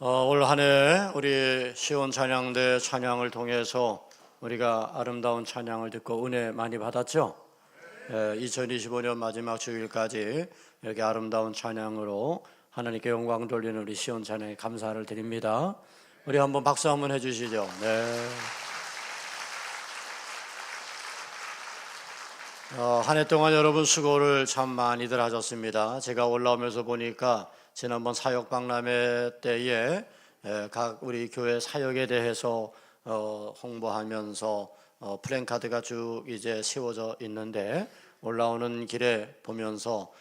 올 한 해 우리 시온 찬양대 찬양을 통해서 우리가 아름다운 찬양을 듣고 은혜 많이 받았죠. 2025년 마지막 주일까지 이렇게 아름다운 찬양으로 하나님께 영광 돌리는 우리 시온 찬양에 감사를 드립니다. 우리 한번 박수 한번 해주시죠. 네. 한 해 동안 여러분 수고를 참 많이들 하셨습니다. 제가 올라오면서 보니까 지난번 사역 박람회 때에 각 우리 교회 사역에 대해서 홍보하면서 플랜카드가 쭉 이제 세워져 있는데, 올라오는 길에 보면서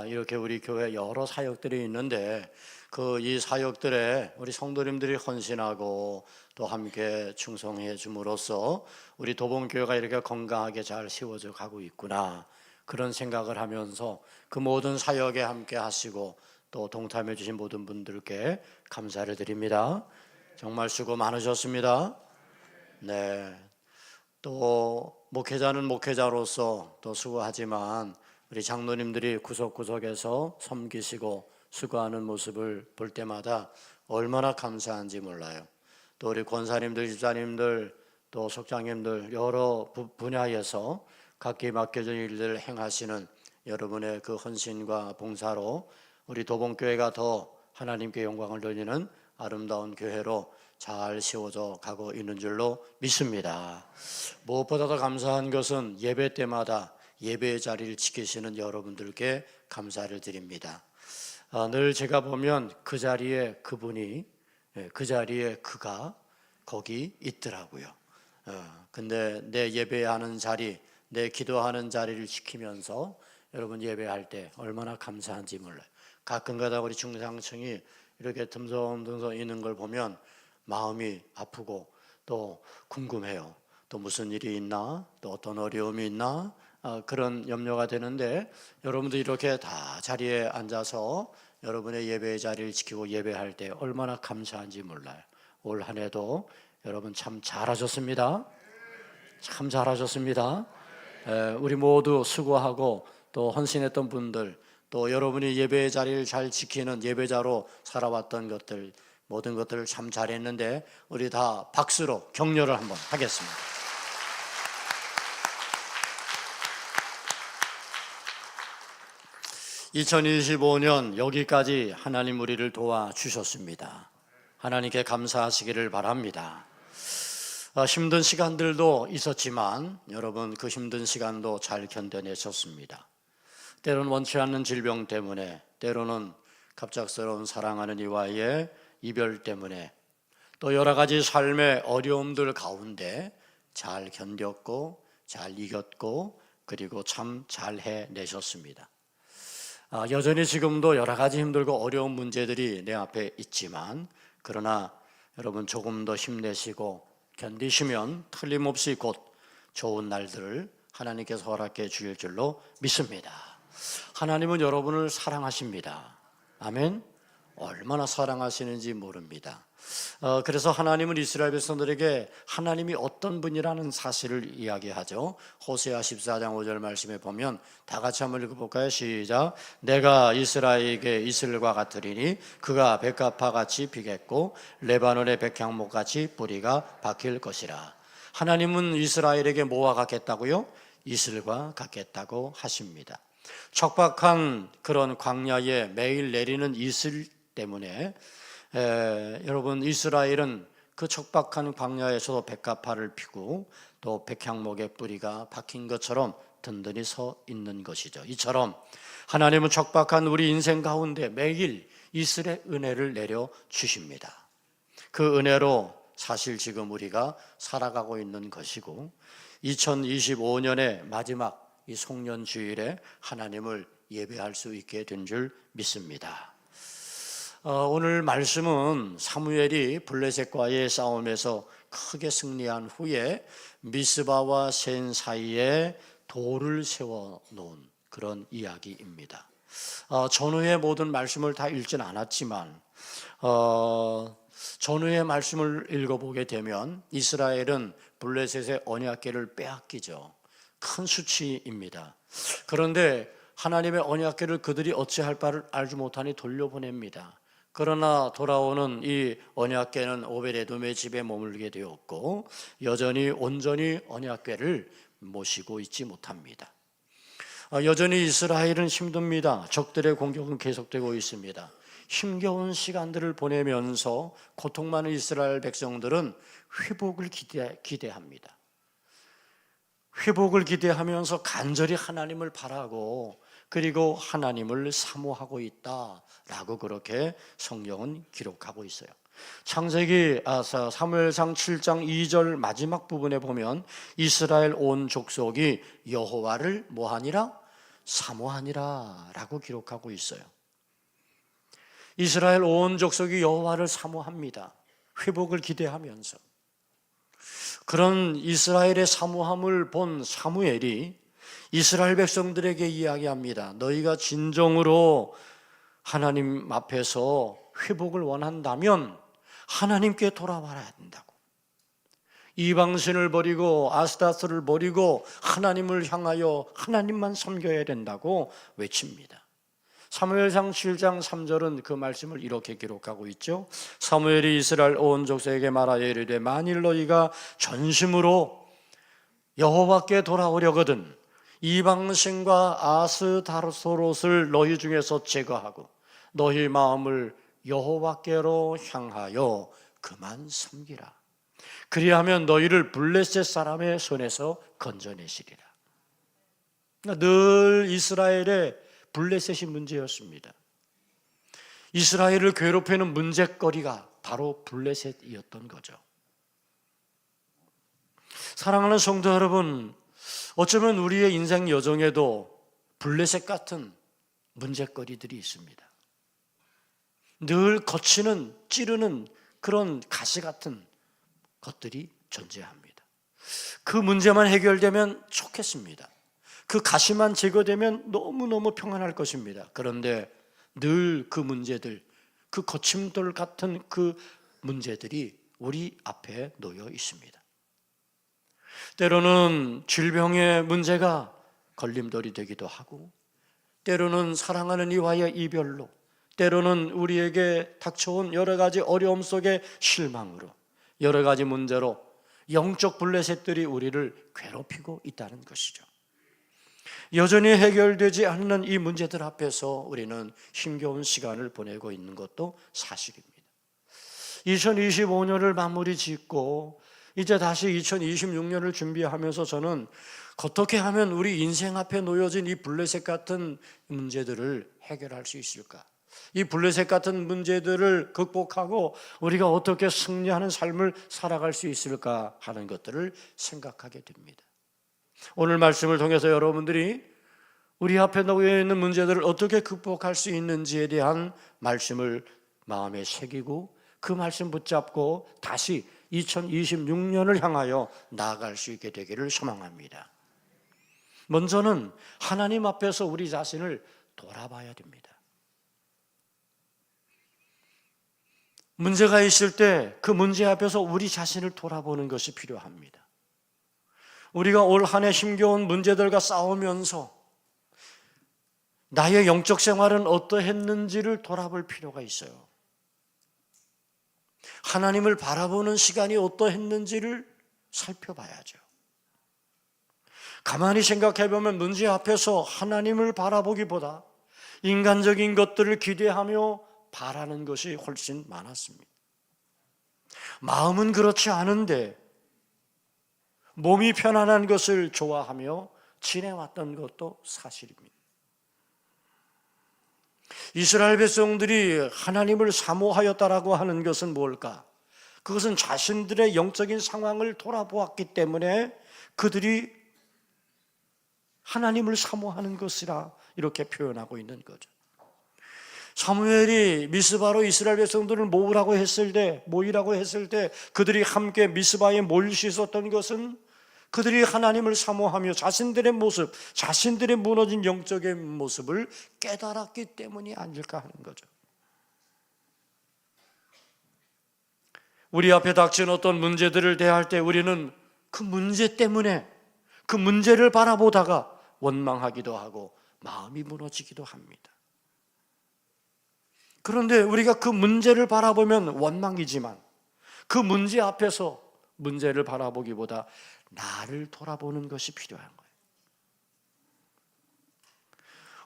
이렇게 우리 교회 여러 사역들이 있는데 이 사역들에 우리 성도님들이 헌신하고 또 함께 충성해 줌으로써 우리 도봉교회가 이렇게 건강하게 잘 세워져 가고 있구나, 그런 생각을 하면서 그 모든 사역에 함께 하시고 또 동참해 주신 모든 분들께 감사를 드립니다. 정말 수고 많으셨습니다. 네. 또 목회자는 목회자로서 또 수고하지만 우리 장로님들이 구석구석에서 섬기시고 수고하는 모습을 볼 때마다 얼마나 감사한지 몰라요. 또 우리 권사님들, 집사님들, 또 속장님들 여러 분야에서 각기 맡겨진 일들을 행하시는 여러분의 그 헌신과 봉사로 우리 도봉교회가 더 하나님께 영광을 돌리는 아름다운 교회로 잘 세워져 가고 있는 줄로 믿습니다. 무엇보다 더 감사한 것은 예배 때마다 예배의 자리를 지키시는 여러분들께 감사를 드립니다. 늘 제가 보면 그 자리에 그분이, 그 자리에 그가 거기 있더라고요. 근데 내 예배하는 자리, 내 기도하는 자리를 지키면서 여러분 예배할 때 얼마나 감사한지 몰라요. 가끔가다 우리 중상층이 이렇게 듬성듬성 있는 걸 보면 마음이 아프고 또 궁금해요. 또 무슨 일이 있나, 또 어떤 어려움이 있나, 그런 염려가 되는데, 여러분도 이렇게 다 자리에 앉아서 여러분의 예배의 자리를 지키고 예배할 때 얼마나 감사한지 몰라요. 올 한 해도 여러분 참 잘하셨습니다. 참 잘하셨습니다. 우리 모두 수고하고 또 헌신했던 분들, 또 여러분이 예배의 자리를 잘 지키는 예배자로 살아왔던 것들, 모든 것들을 참 잘했는데 우리 다 박수로 격려를 한번 하겠습니다. (2025년) 여기까지 하나님 우리를 도와주셨습니다. 하나님께 감사하시기를 바랍니다. 힘든 시간들도 있었지만 여러분 그 힘든 시간도 잘 견뎌내셨습니다. 때로는 원치 않는 질병 때문에, 때로는 갑작스러운 사랑하는 이와의 이별 때문에, 또 여러 가지 삶의 어려움들 가운데 잘 견뎠고 잘 이겼고 그리고 참 잘 해내셨습니다. 여전히 지금도 여러 가지 힘들고 어려운 문제들이 내 앞에 있지만, 그러나 여러분 조금 더 힘내시고 견디시면 틀림없이 곧 좋은 날들을 하나님께서 허락해 주실 줄로 믿습니다. 하나님은 여러분을 사랑하십니다. 아멘. 얼마나 사랑하시는지 모릅니다. 그래서 하나님은 이스라엘 백성들에게 하나님이 어떤 분이라는 사실을 이야기하죠. 호세아 14장 5절 말씀에 보면 다 같이 한번 읽어볼까요? 시작. 내가 이스라엘에게 이슬과 같으리니 그가 백합화같이 피겠고 레바논의 백향목같이 뿌리가 박힐 것이라. 하나님은 이스라엘에게 뭐와 같겠다고요? 이슬과 같겠다고 하십니다. 척박한 그런 광야에 매일 내리는 이슬 때문에 여러분 이스라엘은 그 척박한 광야에서도 백합화를 피고 또 백향목의 뿌리가 박힌 것처럼 든든히 서 있는 것이죠. 이처럼 하나님은 척박한 우리 인생 가운데 매일 이슬의 은혜를 내려 주십니다. 그 은혜로 사실 지금 우리가 살아가고 있는 것이고, 2025년의 마지막 이 송년주일에 하나님을 예배할 수 있게 된 줄 믿습니다. 오늘 말씀은 사무엘이 블레셋과의 싸움에서 크게 승리한 후에 미스바와 센 사이에 돌을 세워놓은 그런 이야기입니다. 전후의 모든 말씀을 다 읽진 않았지만 전후의 말씀을 읽어보게 되면 이스라엘은 블레셋의 언약궤를 빼앗기죠. 큰 수치입니다. 그런데 하나님의 언약궤를 그들이 어찌할 바를 알지 못하니 돌려보냅니다. 그러나 돌아오는 이 언약궤는 오베데돔의 집에 머물게 되었고 여전히 온전히 언약궤를 모시고 있지 못합니다. 여전히 이스라엘은 힘듭니다. 적들의 공격은 계속되고 있습니다. 힘겨운 시간들을 보내면서 고통 많은 이스라엘 백성들은 회복을 기대합니다. 회복을 기대하면서 간절히 하나님을 바라고 그리고 하나님을 사모하고 있다라고 그렇게 성경은 기록하고 있어요. 창세기 사무엘상 7장 2절 마지막 부분에 보면 이스라엘 온 족속이 여호와를 뭐하니라? 사모하니라 라고 기록하고 있어요. 이스라엘 온 족속이 여호와를 사모합니다. 회복을 기대하면서. 그런 이스라엘의 사모함을 본 사무엘이 이스라엘 백성들에게 이야기합니다. 너희가 진정으로 하나님 앞에서 회복을 원한다면 하나님께 돌아와야 된다고. 이방신을 버리고 아스타스를 버리고 하나님을 향하여 하나님만 섬겨야 된다고 외칩니다. 사무엘상 7장 3절은 그 말씀을 이렇게 기록하고 있죠. 사무엘이 이스라엘 온 족속에게 말하여 이르되 만일 너희가 전심으로 여호와께 돌아오려거든 이방신과 아스타로스를 너희 중에서 제거하고 너희 마음을 여호와께로 향하여 그만 섬기라. 그리하면 너희를 블레셋 사람의 손에서 건져내시리라. 늘 이스라엘의 블레셋이 문제였습니다. 이스라엘을 괴롭히는 문제거리가 바로 블레셋이었던 거죠. 사랑하는 성도 여러분, 어쩌면 우리의 인생 여정에도 블레셋 같은 문제거리들이 있습니다. 늘 거치는 찌르는 그런 가시 같은 것들이 존재합니다. 그 문제만 해결되면 좋겠습니다. 그 가시만 제거되면 너무너무 평안할 것입니다. 그런데 늘 그 문제들, 그 거침돌 같은 그 문제들이 우리 앞에 놓여 있습니다. 때로는 질병의 문제가 걸림돌이 되기도 하고, 때로는 사랑하는 이와의 이별로, 때로는 우리에게 닥쳐온 여러 가지 어려움 속의 실망으로, 여러 가지 문제로 영적 블레셋들이 우리를 괴롭히고 있다는 것이죠. 여전히 해결되지 않는 이 문제들 앞에서 우리는 힘겨운 시간을 보내고 있는 것도 사실입니다. 2025년을 마무리 짓고 이제 다시 2026년을 준비하면서 저는 어떻게 하면 우리 인생 앞에 놓여진 이 블레셋 같은 문제들을 해결할 수 있을까? 이 블레셋 같은 문제들을 극복하고 우리가 어떻게 승리하는 삶을 살아갈 수 있을까 하는 것들을 생각하게 됩니다. 오늘 말씀을 통해서 여러분들이 우리 앞에 놓여 있는 문제들을 어떻게 극복할 수 있는지에 대한 말씀을 마음에 새기고 그 말씀 붙잡고 다시 2026년을 향하여 나아갈 수 있게 되기를 소망합니다. 먼저는 하나님 앞에서 우리 자신을 돌아봐야 됩니다. 문제가 있을 때 그 문제 앞에서 우리 자신을 돌아보는 것이 필요합니다. 우리가 올 한 해 힘겨운 문제들과 싸우면서 나의 영적 생활은 어떠했는지를 돌아볼 필요가 있어요. 하나님을 바라보는 시간이 어떠했는지를 살펴봐야죠. 가만히 생각해보면 문제 앞에서 하나님을 바라보기보다 인간적인 것들을 기대하며 바라는 것이 훨씬 많았습니다. 마음은 그렇지 않은데 몸이 편안한 것을 좋아하며 지내왔던 것도 사실입니다. 이스라엘 백성들이 하나님을 사모하였다라고 하는 것은 뭘까? 그것은 자신들의 영적인 상황을 돌아보았기 때문에 그들이 하나님을 사모하는 것이라 이렇게 표현하고 있는 거죠. 사무엘이 미스바로 이스라엘 백성들을 모이라고 했을 때 그들이 함께 미스바에 모일 수 있었던 것은 그들이 하나님을 사모하며 자신들의 모습, 자신들의 무너진 영적인 모습을 깨달았기 때문이 아닐까 하는 거죠. 우리 앞에 닥친 어떤 문제들을 대할 때 우리는 그 문제 때문에 그 문제를 바라보다가 원망하기도 하고 마음이 무너지기도 합니다. 그런데 우리가 그 문제를 바라보면 원망이지만 그 문제 앞에서 문제를 바라보기보다 나를 돌아보는 것이 필요한 거예요.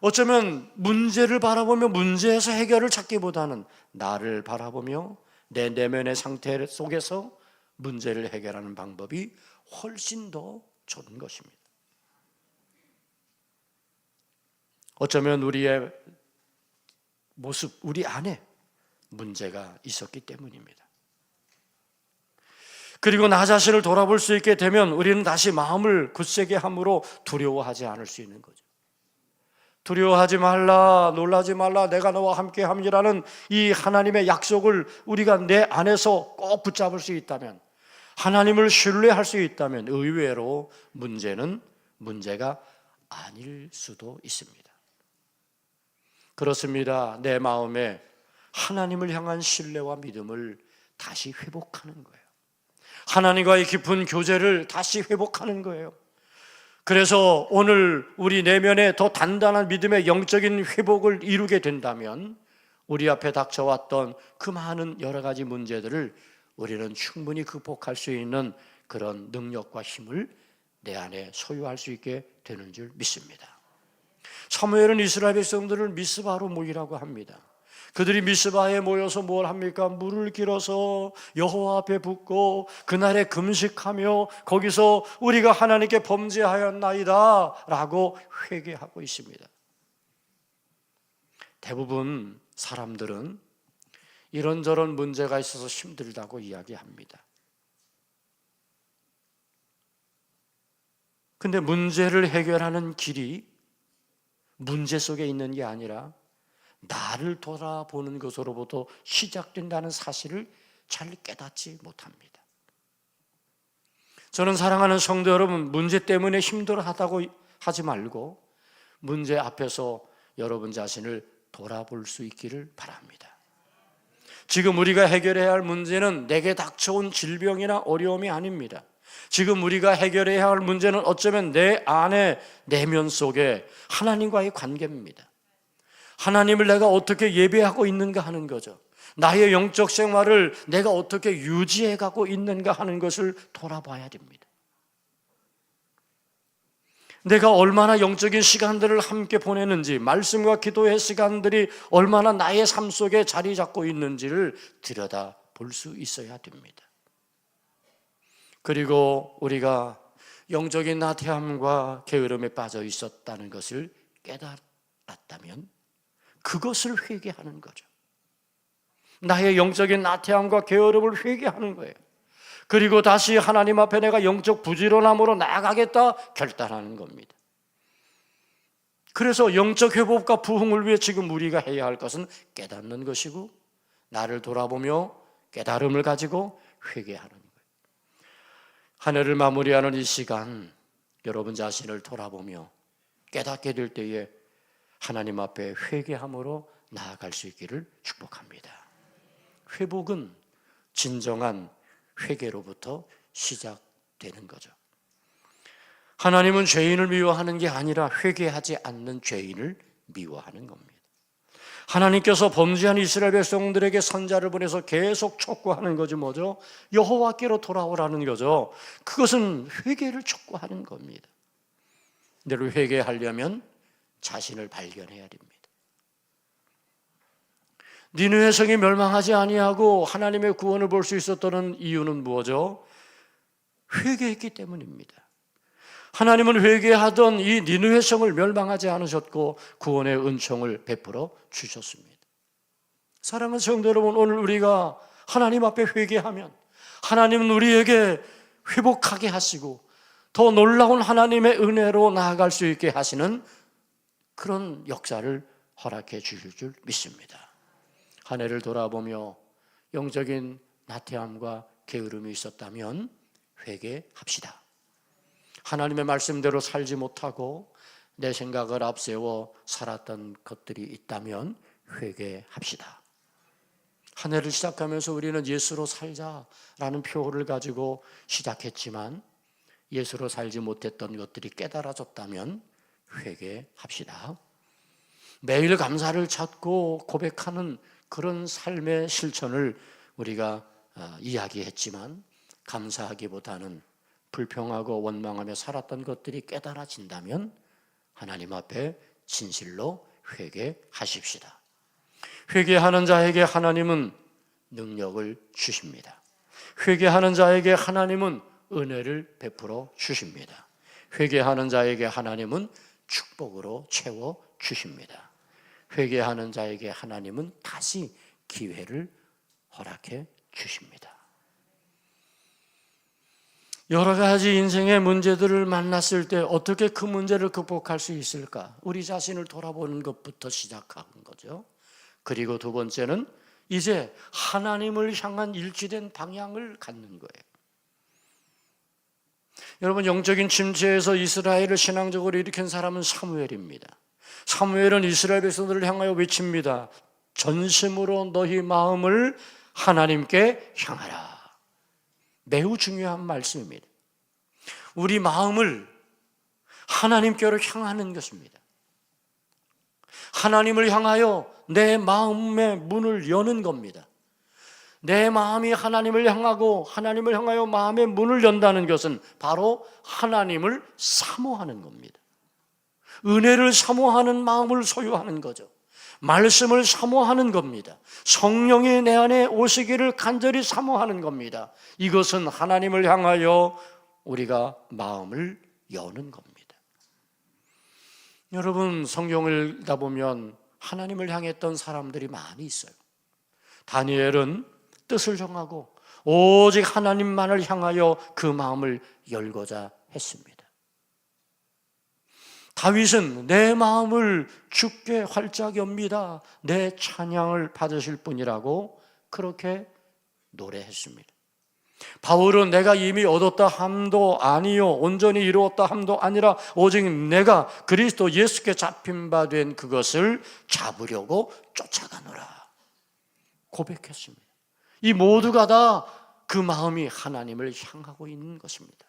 어쩌면 문제를 바라보며 문제에서 해결을 찾기보다는 나를 바라보며 내 내면의 상태 속에서 문제를 해결하는 방법이 훨씬 더 좋은 것입니다. 어쩌면 우리의 모습, 우리 안에 문제가 있었기 때문입니다. 그리고 나 자신을 돌아볼 수 있게 되면 우리는 다시 마음을 굳세게 함으로 두려워하지 않을 수 있는 거죠. 두려워하지 말라, 놀라지 말라, 내가 너와 함께 함이라는 이 하나님의 약속을 우리가 내 안에서 꼭 붙잡을 수 있다면, 하나님을 신뢰할 수 있다면 의외로 문제는 문제가 아닐 수도 있습니다. 그렇습니다. 내 마음에 하나님을 향한 신뢰와 믿음을 다시 회복하는 거예요. 하나님과의 깊은 교제를 다시 회복하는 거예요. 그래서 오늘 우리 내면에 더 단단한 믿음의 영적인 회복을 이루게 된다면 우리 앞에 닥쳐왔던 그 많은 여러 가지 문제들을 우리는 충분히 극복할 수 있는 그런 능력과 힘을 내 안에 소유할 수 있게 되는 줄 믿습니다. 사무엘은 이스라엘 백성들을 미스바로 모이라고 합니다. 그들이 미스바에 모여서 뭘 합니까? 물을 길어서 여호와 앞에 붓고 그날에 금식하며 거기서 우리가 하나님께 범죄하였나이다 라고 회개하고 있습니다. 대부분 사람들은 이런저런 문제가 있어서 힘들다고 이야기합니다. 근데 문제를 해결하는 길이 문제 속에 있는 게 아니라 나를 돌아보는 것으로부터 시작된다는 사실을 잘 깨닫지 못합니다. 저는 사랑하는 성도 여러분, 문제 때문에 힘들어하다고 하지 말고 문제 앞에서 여러분 자신을 돌아볼 수 있기를 바랍니다. 지금 우리가 해결해야 할 문제는 내게 닥쳐온 질병이나 어려움이 아닙니다. 지금 우리가 해결해야 할 문제는 어쩌면 내 안에 내면 속에 하나님과의 관계입니다. 하나님을 내가 어떻게 예배하고 있는가 하는 거죠. 나의 영적 생활을 내가 어떻게 유지해 가고 있는가 하는 것을 돌아봐야 됩니다. 내가 얼마나 영적인 시간들을 함께 보내는지, 말씀과 기도의 시간들이 얼마나 나의 삶 속에 자리 잡고 있는지를 들여다볼 수 있어야 됩니다. 그리고 우리가 영적인 나태함과 게으름에 빠져 있었다는 것을 깨달았다면 그것을 회개하는 거죠. 나의 영적인 나태함과 게으름을 회개하는 거예요. 그리고 다시 하나님 앞에 내가 영적 부지런함으로 나아가겠다 결단하는 겁니다. 그래서 영적 회복과 부흥을 위해 지금 우리가 해야 할 것은 깨닫는 것이고 나를 돌아보며 깨달음을 가지고 회개하는 거예요. 한 해를 마무리하는 이 시간 여러분 자신을 돌아보며 깨닫게 될 때에 하나님 앞에 회개함으로 나아갈 수 있기를 축복합니다. 회복은 진정한 회개로부터 시작되는 거죠. 하나님은 죄인을 미워하는 게 아니라 회개하지 않는 죄인을 미워하는 겁니다. 하나님께서 범죄한 이스라엘 백성들에게 선자를 보내서 계속 촉구하는 것이 뭐죠? 여호와께로 돌아오라는 거죠. 그것은 회개를 촉구하는 겁니다. 너를 회개하려면 자신을 발견해야 됩니다. 니느웨 성이 멸망하지 아니하고 하나님의 구원을 볼 수 있었던 이유는 무엇이죠? 회개했기 때문입니다. 하나님은 회개하던 이 니느웨 성을 멸망하지 않으셨고 구원의 은총을 베풀어 주셨습니다. 사랑하는 성도 여러분, 오늘 우리가 하나님 앞에 회개하면 하나님은 우리에게 회복하게 하시고 더 놀라운 하나님의 은혜로 나아갈 수 있게 하시는 그런 역사를 허락해 주실 줄 믿습니다. 한 해를 돌아보며 영적인 나태함과 게으름이 있었다면 회개합시다. 하나님의 말씀대로 살지 못하고 내 생각을 앞세워 살았던 것들이 있다면 회개합시다. 한 해를 시작하면서 우리는 예수로 살자라는 표를 가지고 시작했지만 예수로 살지 못했던 것들이 깨달아졌다면 회개합시다. 매일 감사를 찾고 고백하는 그런 삶의 실천을 우리가 이야기했지만 감사하기보다는 불평하고 원망하며 살았던 것들이 깨달아진다면 하나님 앞에 진실로 회개하십시다. 회개하는 자에게 하나님은 능력을 주십니다. 회개하는 자에게 하나님은 은혜를 베풀어 주십니다. 회개하는 자에게 하나님은 축복으로 채워 주십니다. 회개하는 자에게 하나님은 다시 기회를 허락해 주십니다. 여러 가지 인생의 문제들을 만났을 때 어떻게 그 문제를 극복할 수 있을까? 우리 자신을 돌아보는 것부터 시작하는 거죠. 그리고 두 번째는 이제 하나님을 향한 일치된 방향을 갖는 거예요. 여러분, 영적인 침체에서 이스라엘을 신앙적으로 일으킨 사람은 사무엘입니다. 사무엘은 이스라엘 백성들을 향하여 외칩니다. 전심으로 너희 마음을 하나님께 향하라. 매우 중요한 말씀입니다. 우리 마음을 하나님께로 향하는 것입니다. 하나님을 향하여 내 마음의 문을 여는 겁니다. 내 마음이 하나님을 향하고 하나님을 향하여 마음의 문을 연다는 것은 바로 하나님을 사모하는 겁니다. 은혜를 사모하는 마음을 소유하는 거죠. 말씀을 사모하는 겁니다. 성령이 내 안에 오시기를 간절히 사모하는 겁니다. 이것은 하나님을 향하여 우리가 마음을 여는 겁니다. 여러분, 성경을 읽다 보면 하나님을 향했던 사람들이 많이 있어요. 다니엘은 뜻을 정하고 오직 하나님만을 향하여 그 마음을 열고자 했습니다. 다윗은 내 마음을 주께 활짝 엽니다. 내 찬양을 받으실 분이라고 그렇게 노래했습니다. 바울은 내가 이미 얻었다 함도 아니요 온전히 이루었다 함도 아니라 오직 내가 그리스도 예수께 잡힌 바 된 그것을 잡으려고 쫓아가노라 고백했습니다. 이 모두가 다 그 마음이 하나님을 향하고 있는 것입니다.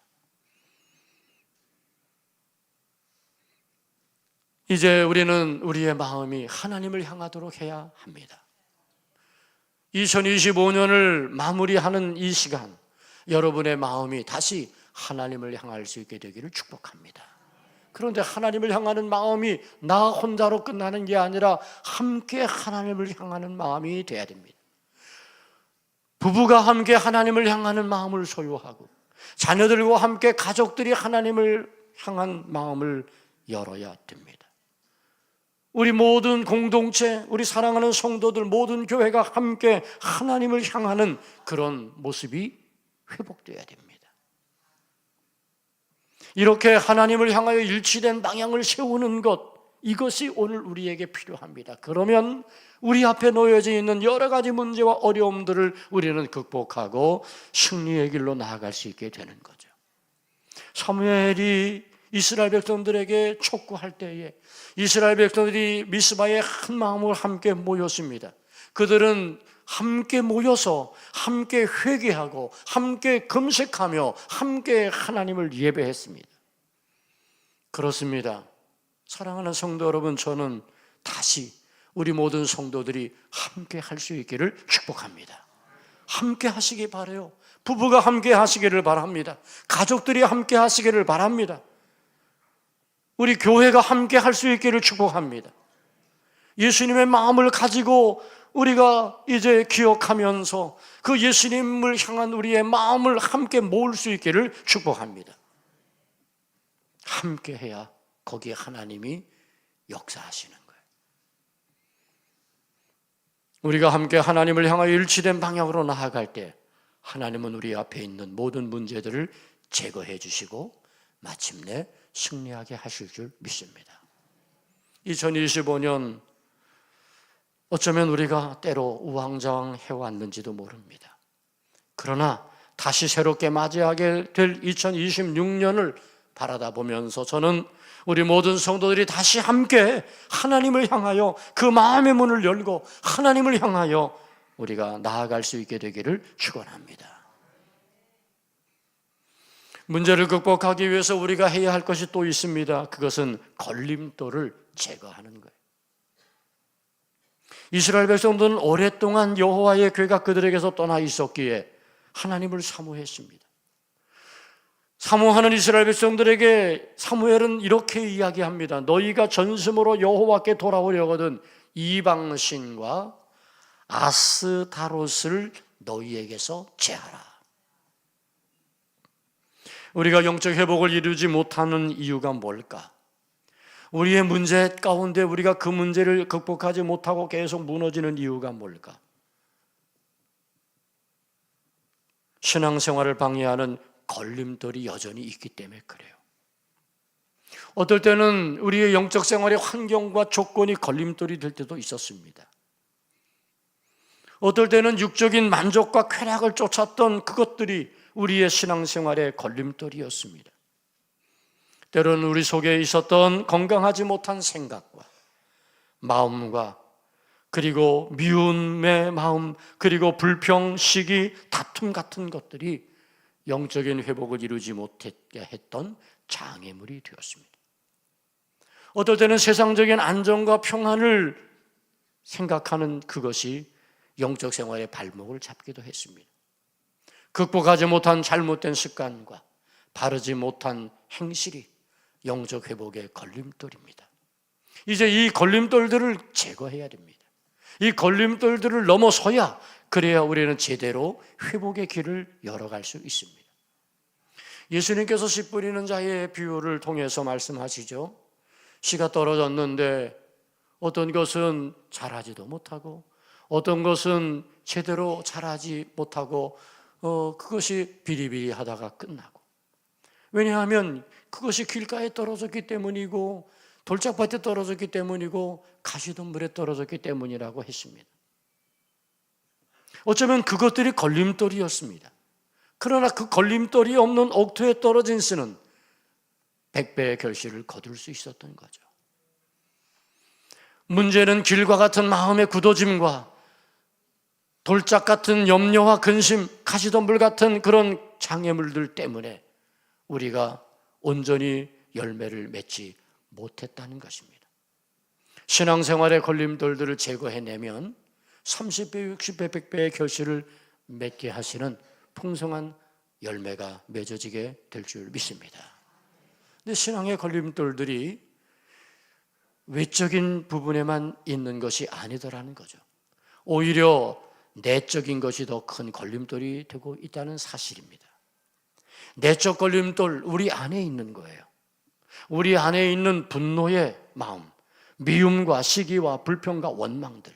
이제 우리는 우리의 마음이 하나님을 향하도록 해야 합니다. 2025년을 마무리하는 이 시간, 여러분의 마음이 다시 하나님을 향할 수 있게 되기를 축복합니다. 그런데 하나님을 향하는 마음이 나 혼자로 끝나는 게 아니라 함께 하나님을 향하는 마음이 돼야 됩니다. 부부가 함께 하나님을 향하는 마음을 소유하고 자녀들과 함께 가족들이 하나님을 향한 마음을 열어야 됩니다. 우리 모든 공동체, 우리 사랑하는 성도들, 모든 교회가 함께 하나님을 향하는 그런 모습이 회복되어야 됩니다. 이렇게 하나님을 향하여 일치된 방향을 세우는 것, 이것이 오늘 우리에게 필요합니다. 그러면 우리 앞에 놓여져 있는 여러 가지 문제와 어려움들을 우리는 극복하고 승리의 길로 나아갈 수 있게 되는 거죠. 사무엘이 이스라엘 백성들에게 촉구할 때에 이스라엘 백성들이 미스바에 한 마음으로 함께 모였습니다. 그들은 함께 모여서 함께 회개하고 함께 금식하며 함께 하나님을 예배했습니다. 그렇습니다. 사랑하는 성도 여러분, 저는 다시 우리 모든 성도들이 함께 할 수 있기를 축복합니다. 함께 하시기 바라요. 부부가 함께 하시기를 바랍니다. 가족들이 함께 하시기를 바랍니다. 우리 교회가 함께 할 수 있기를 축복합니다. 예수님의 마음을 가지고 우리가 이제 기억하면서 그 예수님을 향한 우리의 마음을 함께 모을 수 있기를 축복합니다. 함께 해야 거기에 하나님이 역사하시는 거예요. 우리가 함께 하나님을 향하여 일치된 방향으로 나아갈 때 하나님은 우리 앞에 있는 모든 문제들을 제거해 주시고 마침내 승리하게 하실 줄 믿습니다. 2025년 어쩌면 우리가 때로 우왕좌왕해왔는지도 모릅니다. 그러나 다시 새롭게 맞이하게 될 2026년을 바라다 보면서 저는 우리 모든 성도들이 다시 함께 하나님을 향하여 그 마음의 문을 열고 하나님을 향하여 우리가 나아갈 수 있게 되기를 축원합니다. 문제를 극복하기 위해서 우리가 해야 할 것이 또 있습니다. 그것은 걸림돌을 제거하는 거예요. 이스라엘 백성들은 오랫동안 여호와의 괴가 그들에게서 떠나 있었기에 하나님을 사모했습니다. 사모하는 이스라엘 백성들에게 사무엘은 이렇게 이야기합니다. 너희가 전심으로 여호와께 돌아오려거든 이방신과 아스타롯을 너희에게서 제하라. 우리가 영적 회복을 이루지 못하는 이유가 뭘까? 우리의 문제 가운데 우리가 그 문제를 극복하지 못하고 계속 무너지는 이유가 뭘까? 신앙생활을 방해하는 걸림돌이 여전히 있기 때문에 그래요. 어떨 때는 우리의 영적 생활의 환경과 조건이 걸림돌이 될 때도 있었습니다. 어떨 때는 육적인 만족과 쾌락을 쫓았던 그것들이 우리의 신앙생활의 걸림돌이었습니다. 때로는 우리 속에 있었던 건강하지 못한 생각과 마음과 그리고 미움의 마음 그리고 불평, 시기, 다툼 같은 것들이 영적인 회복을 이루지 못하게 했던 장애물이 되었습니다. 어떨 때는 세상적인 안정과 평안을 생각하는 그것이 영적 생활의 발목을 잡기도 했습니다. 극복하지 못한 잘못된 습관과 바르지 못한 행실이 영적 회복의 걸림돌입니다. 이제 이 걸림돌들을 제거해야 됩니다. 이 걸림돌들을 넘어서야 그래야 우리는 제대로 회복의 길을 열어갈 수 있습니다. 예수님께서 씨 뿌리는 자의 비유를 통해서 말씀하시죠. 씨가 떨어졌는데 어떤 것은 자라지도 못하고 어떤 것은 제대로 자라지 못하고 그것이 비리비리하다가 끝나고, 왜냐하면 그것이 길가에 떨어졌기 때문이고 돌짝밭에 떨어졌기 때문이고 가시덤불에 떨어졌기 때문이라고 했습니다. 어쩌면 그것들이 걸림돌이었습니다. 그러나 그 걸림돌이 없는 옥토에 떨어진 씨는 100배의 결실을 거둘 수 있었던 거죠. 문제는 길과 같은 마음의 굳어짐과 돌짝 같은 염려와 근심, 가시덤불 같은 그런 장애물들 때문에 우리가 온전히 열매를 맺지 못했다는 것입니다. 신앙생활의 걸림돌들을 제거해내면 30배, 60배, 100배의 결실을 맺게 하시는 풍성한 열매가 맺어지게 될 줄 믿습니다. 근데 신앙의 걸림돌들이 외적인 부분에만 있는 것이 아니더라는 거죠. 오히려 내적인 것이 더 큰 걸림돌이 되고 있다는 사실입니다. 내적 걸림돌, 우리 안에 있는 거예요. 우리 안에 있는 분노의 마음, 미움과 시기와 불평과 원망들,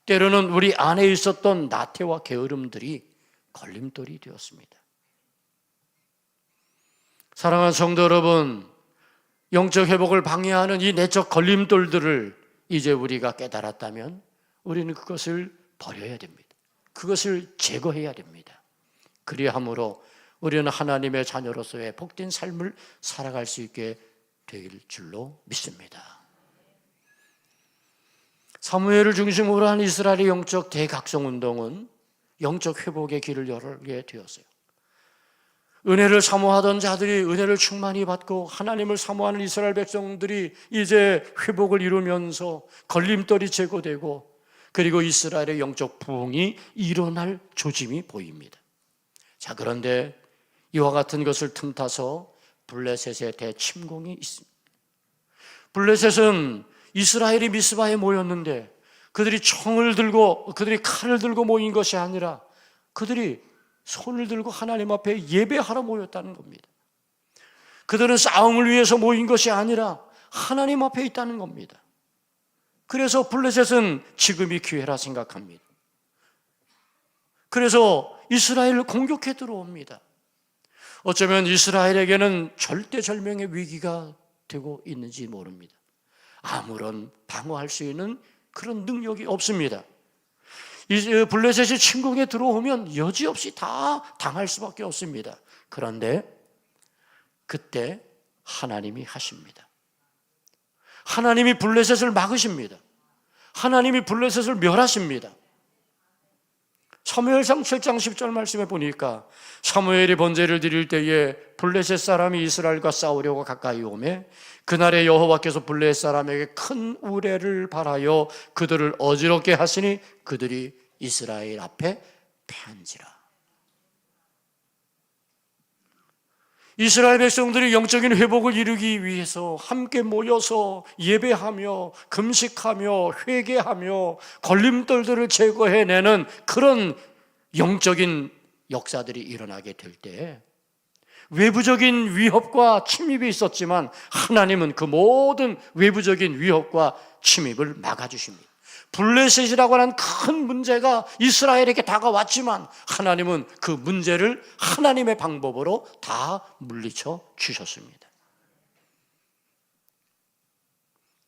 때로는 우리 안에 있었던 나태와 게으름들이 걸림돌이 되었습니다. 사랑하는 성도 여러분, 영적 회복을 방해하는 이 내적 걸림돌들을 이제 우리가 깨달았다면 우리는 그것을 버려야 됩니다. 그것을 제거해야 됩니다. 그리함으로 우리는 하나님의 자녀로서의 복된 삶을 살아갈 수 있게 될 줄로 믿습니다. 사무엘을 중심으로 한 이스라엘의 영적 대각성운동은 영적 회복의 길을 열게 되었어요. 은혜를 사모하던 자들이 은혜를 충만히 받고 하나님을 사모하는 이스라엘 백성들이 이제 회복을 이루면서 걸림돌이 제거되고, 그리고 이스라엘의 영적 부흥이 일어날 조짐이 보입니다. 자, 그런데 이와 같은 것을 틈타서 블레셋의 대침공이 있습니다. 블레셋은 이스라엘이 미스바에 모였는데 그들이 총을 들고 그들이 칼을 들고 모인 것이 아니라 그들이 손을 들고 하나님 앞에 예배하러 모였다는 겁니다. 그들은 싸움을 위해서 모인 것이 아니라 하나님 앞에 있다는 겁니다. 그래서 블레셋은 지금이 기회라 생각합니다. 그래서 이스라엘을 공격해 들어옵니다. 어쩌면 이스라엘에게는 절대절명의 위기가 되고 있는지 모릅니다. 아무런 방어할 수 있는 그런 능력이 없습니다. 이 블레셋이 침공에 들어오면 여지없이 다 당할 수밖에 없습니다. 그런데 그때 하나님이 하십니다. 하나님이 블레셋을 막으십니다. 하나님이 블레셋을 멸하십니다. 사무엘상 7장 10절 말씀에 보니까 사무엘이 번제를 드릴 때에 블레셋 사람이 이스라엘과 싸우려고 가까이 오매 그날에 여호와께서 블레셋 사람에게 큰 우레를 발하여 그들을 어지럽게 하시니 그들이 이스라엘 앞에 패한지라. 이스라엘 백성들이 영적인 회복을 이루기 위해서 함께 모여서 예배하며 금식하며 회개하며 걸림돌들을 제거해내는 그런 영적인 역사들이 일어나게 될 때 외부적인 위협과 침입이 있었지만 하나님은 그 모든 외부적인 위협과 침입을 막아주십니다. 블레셋이라고 하는 큰 문제가 이스라엘에게 다가왔지만 하나님은 그 문제를 하나님의 방법으로 다 물리쳐 주셨습니다.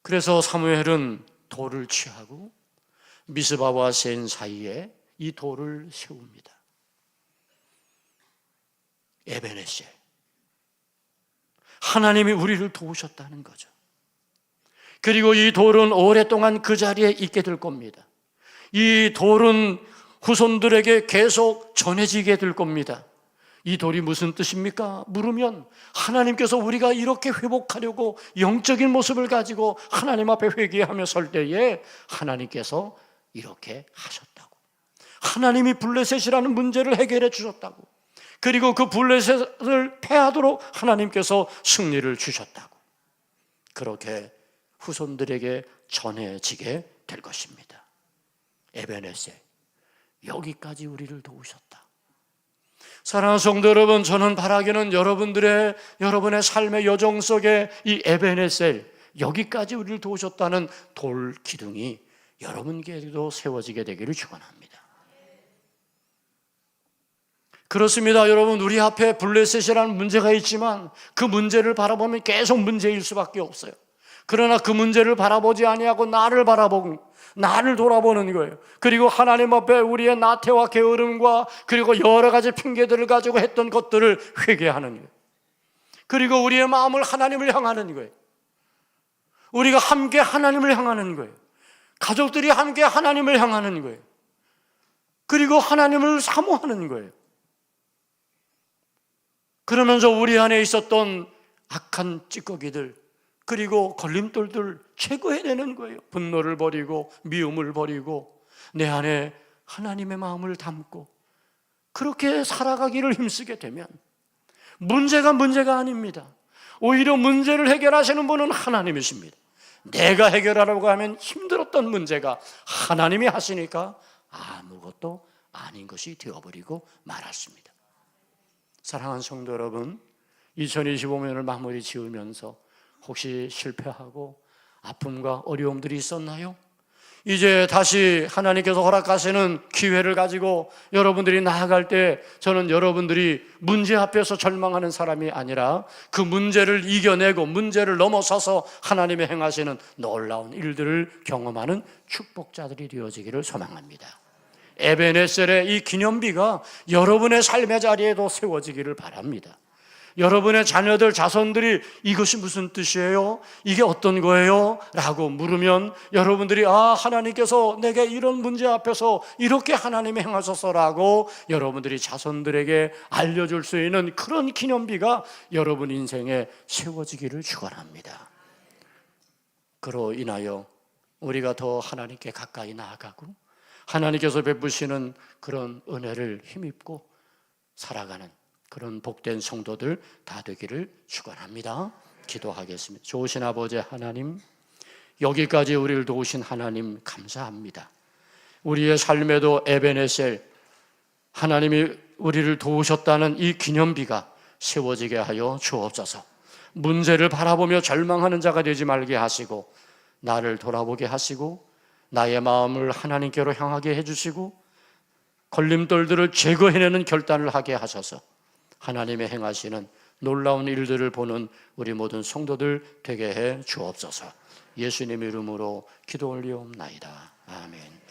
그래서 사무엘은 돌을 취하고 미스바와 센 사이에 이 돌을 세웁니다. 에베네셀, 하나님이 우리를 도우셨다는 거죠. 그리고 이 돌은 오랫동안 그 자리에 있게 될 겁니다. 이 돌은 후손들에게 계속 전해지게 될 겁니다. 이 돌이 무슨 뜻입니까? 물으면 하나님께서 우리가 이렇게 회복하려고 영적인 모습을 가지고 하나님 앞에 회개하며 설 때에 하나님께서 이렇게 하셨다고, 하나님이 블레셋이라는 문제를 해결해 주셨다고, 그리고 그 블레셋을 패하도록 하나님께서 승리를 주셨다고, 그렇게 후손들에게 전해지게 될 것입니다. 에베네셀, 여기까지 우리를 도우셨다. 사랑하는 성도 여러분, 저는 바라기는 여러분의 삶의 여정 속에 이 에베네셀, 여기까지 우리를 도우셨다는 돌 기둥이 여러분께도 세워지게 되기를 축원합니다. 그렇습니다. 여러분, 우리 앞에 블레셋이라는 문제가 있지만 그 문제를 바라보면 계속 문제일 수밖에 없어요. 그러나 그 문제를 바라보지 아니하고 나를 돌아보는 거예요. 그리고 하나님 앞에 우리의 나태와 게으름과 그리고 여러 가지 핑계들을 가지고 했던 것들을 회개하는 거예요. 그리고 우리의 마음을 하나님을 향하는 거예요. 우리가 함께 하나님을 향하는 거예요. 가족들이 함께 하나님을 향하는 거예요. 그리고 하나님을 사모하는 거예요. 그러면서 우리 안에 있었던 악한 찌꺼기들, 그리고 걸림돌들 제거해내는 거예요. 분노를 버리고 미움을 버리고 내 안에 하나님의 마음을 담고 그렇게 살아가기를 힘쓰게 되면 문제가 아닙니다. 오히려 문제를 해결하시는 분은 하나님이십니다. 내가 해결하려고 하면 힘들었던 문제가 하나님이 하시니까 아무것도 아닌 것이 되어버리고 말았습니다. 사랑하는 성도 여러분, 2025년을 마무리 지으면서 혹시 실패하고 아픔과 어려움들이 있었나요? 이제 다시 하나님께서 허락하시는 기회를 가지고 여러분들이 나아갈 때 저는 여러분들이 문제 앞에서 절망하는 사람이 아니라 그 문제를 이겨내고 문제를 넘어서서 하나님의 행하시는 놀라운 일들을 경험하는 축복자들이 되어지기를 소망합니다. 에베네셀의 이 기념비가 여러분의 삶의 자리에도 세워지기를 바랍니다. 여러분의 자녀들, 자손들이 이것이 무슨 뜻이에요? 이게 어떤 거예요? 라고 물으면 여러분들이 하나님께서 내게 이런 문제 앞에서 이렇게 하나님이 행하셔서라고 여러분들이 자손들에게 알려줄 수 있는 그런 기념비가 여러분 인생에 세워지기를 축원합니다. 그로 인하여 우리가 더 하나님께 가까이 나아가고 하나님께서 베푸시는 그런 은혜를 힘입고 살아가는 그런 복된 성도들 다 되기를 축원합니다. 기도하겠습니다. 좋으신 아버지 하나님, 여기까지 우리를 도우신 하나님 감사합니다. 우리의 삶에도 에베네셀, 하나님이 우리를 도우셨다는 이 기념비가 세워지게 하여 주옵소서. 문제를 바라보며 절망하는 자가 되지 말게 하시고 나를 돌아보게 하시고 나의 마음을 하나님께로 향하게 해주시고 걸림돌들을 제거해내는 결단을 하게 하셔서 하나님의 행하시는 놀라운 일들을 보는 우리 모든 성도들 되게 해 주옵소서. 예수님의 이름으로 기도 올리옵나이다. 아멘.